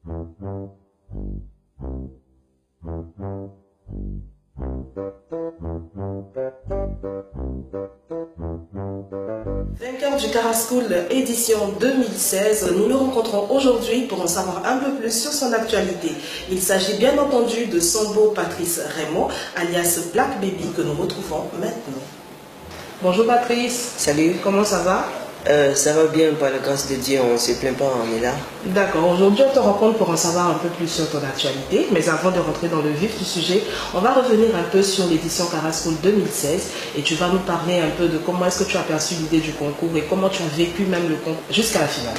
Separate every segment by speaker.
Speaker 1: Vainqueur du Cara School édition 2016, nous le rencontrons aujourd'hui pour en savoir un peu plus sur son actualité. Il s'agit bien entendu de Sambo Patrice Raymond, alias Black Baby, que nous retrouvons maintenant. Bonjour Patrice.
Speaker 2: Salut.
Speaker 1: Comment ça va?
Speaker 2: Ça va bien, par la grâce de Dieu, on ne se plaint pas, on est là.
Speaker 1: D'accord, aujourd'hui on te rencontre pour en savoir un peu plus sur ton actualité, mais avant de rentrer dans le vif du sujet, on va revenir un peu sur l'édition Cara School 2016 et tu vas nous parler un peu de comment est-ce que tu as perçu l'idée du concours et comment tu as vécu même le concours jusqu'à la finale.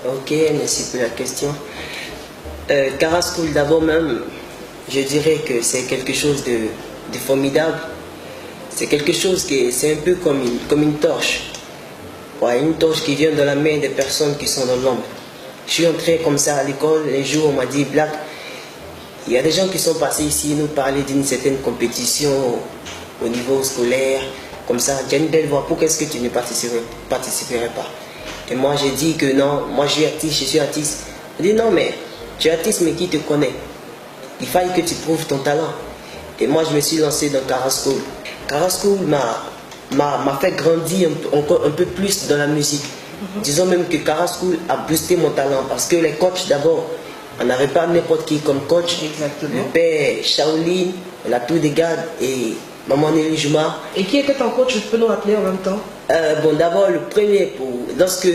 Speaker 2: Ok, merci pour la question. Cara School, d'abord même, je dirais que c'est quelque chose de formidable. C'est quelque chose qui c'est un peu comme une torche. Ouais, une torche qui vient de la main des personnes qui sont dans l'ombre. Je suis entré comme ça à l'école, un jour on m'a dit, Black, il y a des gens qui sont passés ici nous parler d'une certaine compétition au niveau scolaire, comme ça, tu as une belle voix, pourquoi est-ce que tu ne participerais pas? Et moi j'ai dit que non, moi je suis artiste. Il dit non mais, tu es artiste mais qui te connaît? Il fallait que tu prouves ton talent. Et moi je me suis lancé dans Cara School. Cara School m'a fait grandir encore un peu plus dans la musique. Disons même que Cara School a boosté mon talent parce que les coachs d'abord, on n'avait pas n'importe qui comme coach.
Speaker 1: Exactement.
Speaker 2: Le père Shaolin, la Tour des Gardes et Maman Nelly Juma. Et
Speaker 1: qui était ton coach? Tu peux nous rappeler en même temps?
Speaker 2: Bon, d'abord le premier, lorsque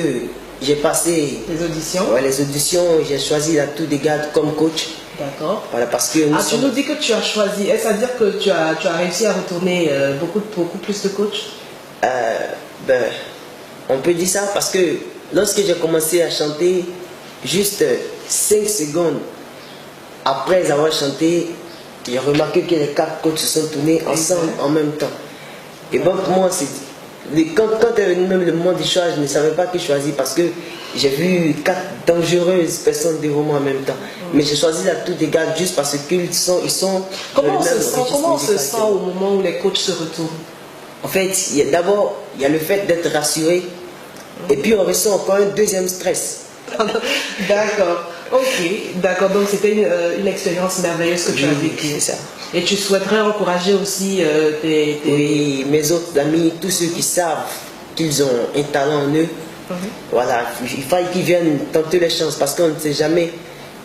Speaker 2: j'ai passé les auditions, j'ai choisi la Tour des Gardes comme coach.
Speaker 1: D'accord.
Speaker 2: Voilà, parce que
Speaker 1: tu nous dis que tu as choisi. Est-ce à dire que tu as réussi à retourner beaucoup plus de coachs?
Speaker 2: On peut dire ça parce que lorsque j'ai commencé à chanter, juste 5 secondes après avoir chanté, j'ai remarqué que les 4 coachs se sont tournés ensemble en même temps. Et bon, pour moi, quand est venu même le moment du choix, je ne savais pas qui choisir parce que j'ai vu 4 dangereuses personnes devant moi en même temps. Mais j'ai choisi la Tour des Gardes juste parce qu'ils sont
Speaker 1: Comment on se sent au moment où les coachs se retournent?
Speaker 2: En fait, d'abord, il y a le fait d'être rassuré. Et puis on ressent encore un deuxième stress.
Speaker 1: D'accord. Ok, d'accord. Donc c'était une expérience merveilleuse que tu as vécue.
Speaker 2: C'est ça.
Speaker 1: Et tu souhaiterais encourager aussi
Speaker 2: Oui, mes autres amis, tous ceux qui savent qu'ils ont un talent en eux. Voilà, il faut qu'ils viennent tenter les chances parce qu'on ne sait jamais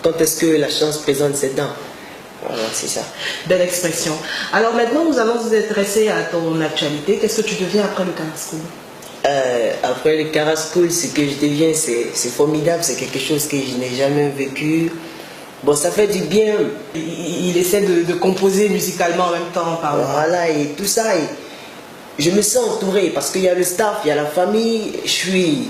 Speaker 2: quand est-ce que la chance présente ses dents. Voilà, c'est ça.
Speaker 1: Belle expression. Alors maintenant, nous allons nous intéresser à ton actualité. Qu'est-ce que tu deviens après le Cara School?
Speaker 2: Après le Cara School, ce que je deviens, c'est formidable. C'est quelque chose que je n'ai jamais vécu. Bon, ça fait du bien.
Speaker 1: Il essaie de composer musicalement en même temps.
Speaker 2: Voilà, et tout ça. Je me sens entouré parce qu'il y a le staff, il y a la famille. Je suis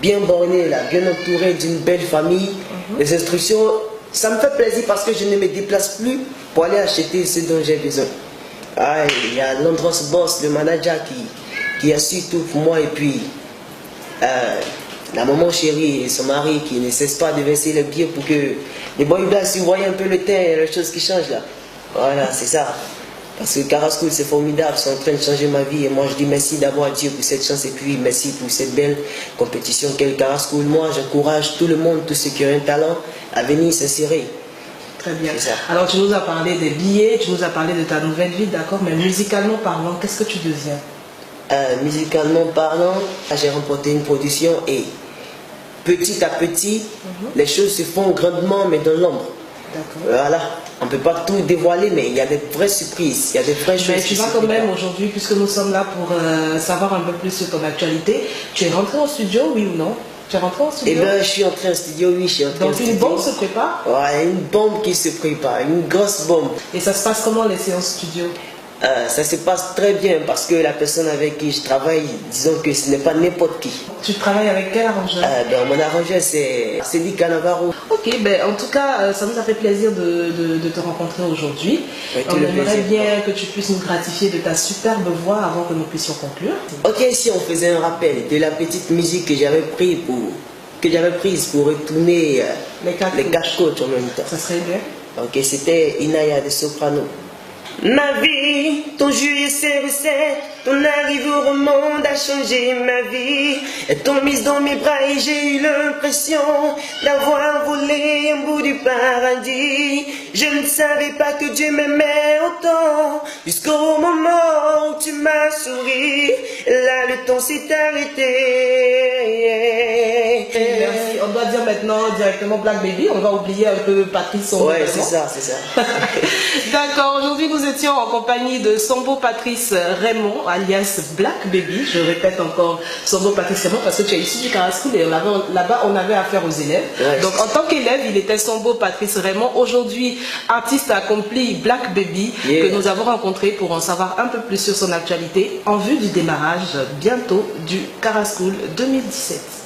Speaker 2: bien borné, là, bien entouré d'une belle famille. Les instructions, ça me fait plaisir parce que je ne me déplace plus pour aller acheter ce dont j'ai besoin. Il y a l'Andros Boss, le manager qui assure tout pour moi. Et puis, la maman chérie et son mari qui ne cesse pas de verser le billets pour que les boys là, si vous voyez un peu le teint, il y a les choses qui changent là. Voilà, c'est ça. Parce que Cara School, c'est formidable, c'est en train de changer ma vie. Et moi, je dis merci d'abord à Dieu pour cette chance et puis merci pour cette belle compétition qu'est le Cara School. Moi, j'encourage tout le monde, tous ceux qui ont un talent, à venir s'insérer.
Speaker 1: Très bien. Alors, tu nous as parlé des billets, tu nous as parlé de ta nouvelle vie, d'accord, mais musicalement parlant, qu'est-ce que tu deviens?
Speaker 2: Musicalement parlant, j'ai remporté une production et petit à petit, les choses se font grandement, mais dans l'ombre. Voilà, on ne peut pas tout dévoiler, mais il y a des vraies surprises, il y a des vraies choses.
Speaker 1: Mais tu vas quand même aujourd'hui, puisque nous sommes là pour savoir un peu plus sur ton actualité, tu es rentré en studio, oui ou non? Tu es rentré en studio?
Speaker 2: Eh bien, je suis entré en studio, oui, je suis entré en studio.
Speaker 1: Donc une bombe se prépare?
Speaker 2: Ouais, une bombe qui se prépare, une grosse bombe.
Speaker 1: Et ça se passe comment les séances studio?
Speaker 2: Ça se passe très bien parce que la personne avec qui je travaille, disons que ce n'est pas n'importe qui.
Speaker 1: Tu travailles avec quel arrangeur?
Speaker 2: Mon arrangeur c'est Cédric Canavaro.
Speaker 1: Ok, en tout cas, ça nous a fait plaisir de te rencontrer aujourd'hui. On aimerait bien que tu puisses nous gratifier de ta superbe voix avant que nous puissions conclure.
Speaker 2: Ok, si on faisait un rappel de la petite musique que j'avais prise pour retourner les quatre coachs en même temps.
Speaker 1: Ça serait bien.
Speaker 2: Ok, c'était Inaya de soprano. Ma vie, ton jus et ses recettes, ton arrivée au monde a changé ma vie. Elles t'ont mise dans mes bras et j'ai eu l'impression d'avoir volé un bout du paradis. Je ne savais pas que Dieu m'aimait autant, jusqu'au moment où tu m'as souri. Là le temps s'est arrêté.
Speaker 1: Merci. On doit dire maintenant directement Black Baby. On va oublier un peu Patrice Sambo.
Speaker 2: Ouais, c'est ça, c'est ça.
Speaker 1: D'accord. Aujourd'hui, nous étions en compagnie de Sambo Patrice Raymond, alias Black Baby. Je répète encore Sambo Patrice Raymond parce que tu es issu du Cara School et là-bas, on avait affaire aux élèves.
Speaker 2: Ouais.
Speaker 1: Donc, en tant qu'élève, il était Sambo Patrice Raymond. Aujourd'hui, artiste accompli Black Baby, que nous avons rencontré pour en savoir un peu plus sur son actualité en vue du démarrage bientôt du Cara School 2017.